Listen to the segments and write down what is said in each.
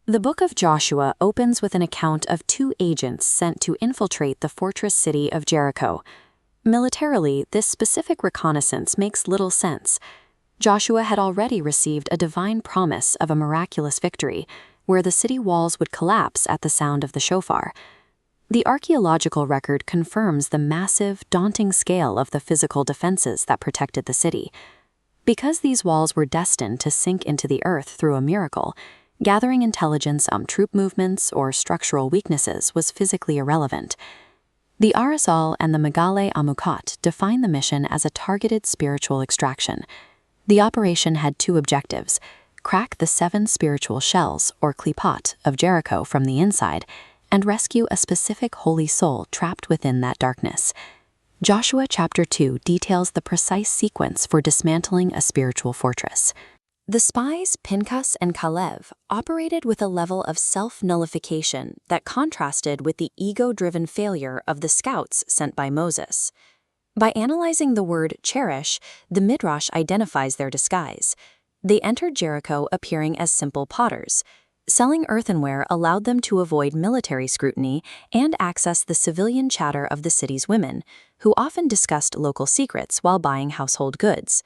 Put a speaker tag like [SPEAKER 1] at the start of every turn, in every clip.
[SPEAKER 1] The book of Joshua opens with an account of two agents sent to infiltrate the fortress city of Jericho. Militarily, this specific reconnaissance makes little sense. Joshua had already received a divine promise of a miraculous victory, where the city walls would collapse at the sound of the shofar. The archaeological record confirms the massive, daunting scale of the physical defenses that protected the city. Because these walls were destined to sink into the earth through a miracle, gathering intelligence on troop movements or structural weaknesses was physically irrelevant. The Chazzal and the Megale Amukot define the mission as a targeted spiritual extraction. The operation had two objectives: crack the 7 spiritual shells, or klipot, of Jericho from the inside, and rescue a specific holy soul trapped within that darkness. Joshua chapter 2 details the precise sequence for dismantling a spiritual fortress. The spies Pinchas and Caleb operated with a level of self-nullification that contrasted with the ego-driven failure of the scouts sent by Moses. By analyzing the word cherish, the Midrash identifies their disguise. They entered Jericho appearing as simple potters. Selling earthenware allowed them to avoid military scrutiny and access the civilian chatter of the city's women, who often discussed local secrets while buying household goods.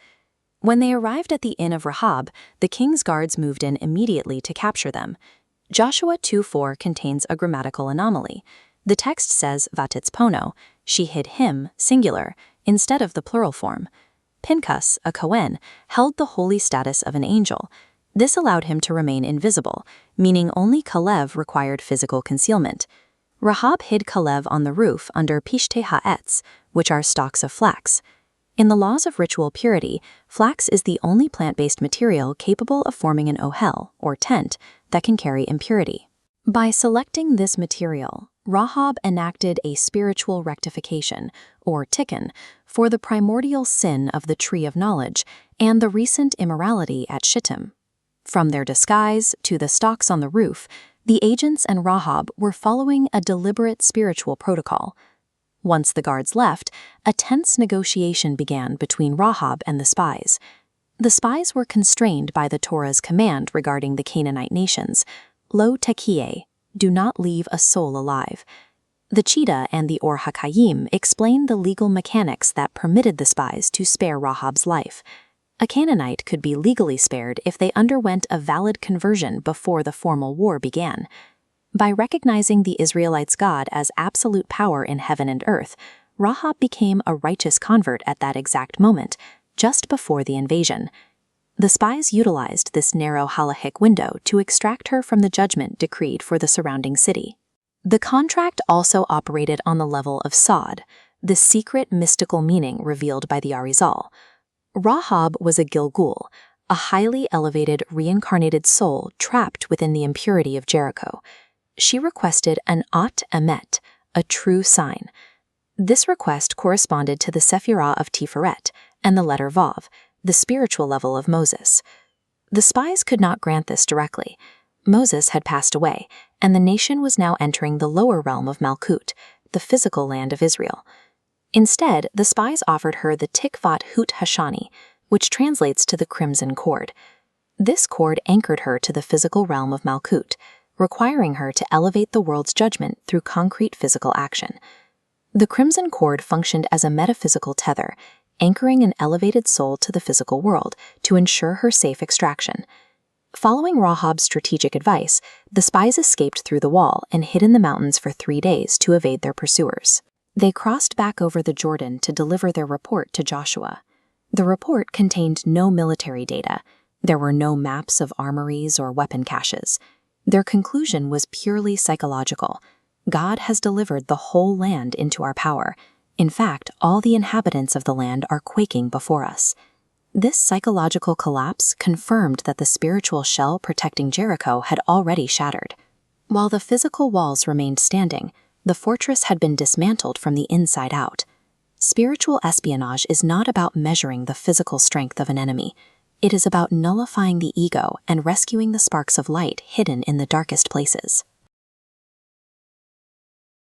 [SPEAKER 1] When they arrived at the Inn of Rahab, the king's guards moved in immediately to capture them. Joshua 2:4 contains a grammatical anomaly. The text says vatitzpono, she hid him, singular, instead of the plural form. Pinchas, a Cohen, held the holy status of an angel. This allowed him to remain invisible, meaning only Caleb required physical concealment. Rahab hid Caleb on the roof under pishtei ha'etz, which are stalks of flax. In the laws of ritual purity, flax is the only plant-based material capable of forming an ohel, or tent, that can carry impurity. By selecting this material, Rahab enacted a spiritual rectification, or tikkun, for the primordial sin of the tree of knowledge and the recent immorality at Shittim. From their disguise to the stalks on the roof, the agents and Rahab were following a deliberate spiritual protocol. Once the guards left, a tense negotiation began between Rahab and the spies. The spies were constrained by the Torah's command regarding the Canaanite nations, lo tekieh, do not leave a soul alive. The Cheetah and the Or HaKayim explain the legal mechanics that permitted the spies to spare Rahab's life. A Canaanite could be legally spared if they underwent a valid conversion before the formal war began. By recognizing the Israelites' God as absolute power in heaven and earth, Rahab became a righteous convert at that exact moment, just before the invasion. The spies utilized this narrow halachic window to extract her from the judgment decreed for the surrounding city. The contract also operated on the level of sod, the secret mystical meaning revealed by the Arizal. Rahab was a Gilgul, a highly elevated reincarnated soul trapped within the impurity of Jericho. She requested an At Emet, a true sign. This request corresponded to the Sephirah of Tiferet and the letter Vav, the spiritual level of Moses. The spies could not grant this directly. Moses had passed away, and the nation was now entering the lower realm of Malkut, the physical land of Israel. Instead, the spies offered her the Tikvat Hut Hashani, which translates to the crimson cord. This cord anchored her to the physical realm of Malkut, requiring her to elevate the world's judgment through concrete physical action. The crimson cord functioned as a metaphysical tether, anchoring an elevated soul to the physical world to ensure her safe extraction. Following Rahab's strategic advice, the spies escaped through the wall and hid in the mountains for 3 days to evade their pursuers. They crossed back over the Jordan to deliver their report to Joshua. The report contained no military data. There were no maps of armories or weapon caches. Their conclusion was purely psychological. God has delivered the whole land into our power. In fact, all the inhabitants of the land are quaking before us. This psychological collapse confirmed that the spiritual shell protecting Jericho had already shattered. While the physical walls remained standing, the fortress had been dismantled from the inside out. Spiritual espionage is not about measuring the physical strength of an enemy. It is about nullifying the ego and rescuing the sparks of light hidden in the darkest places.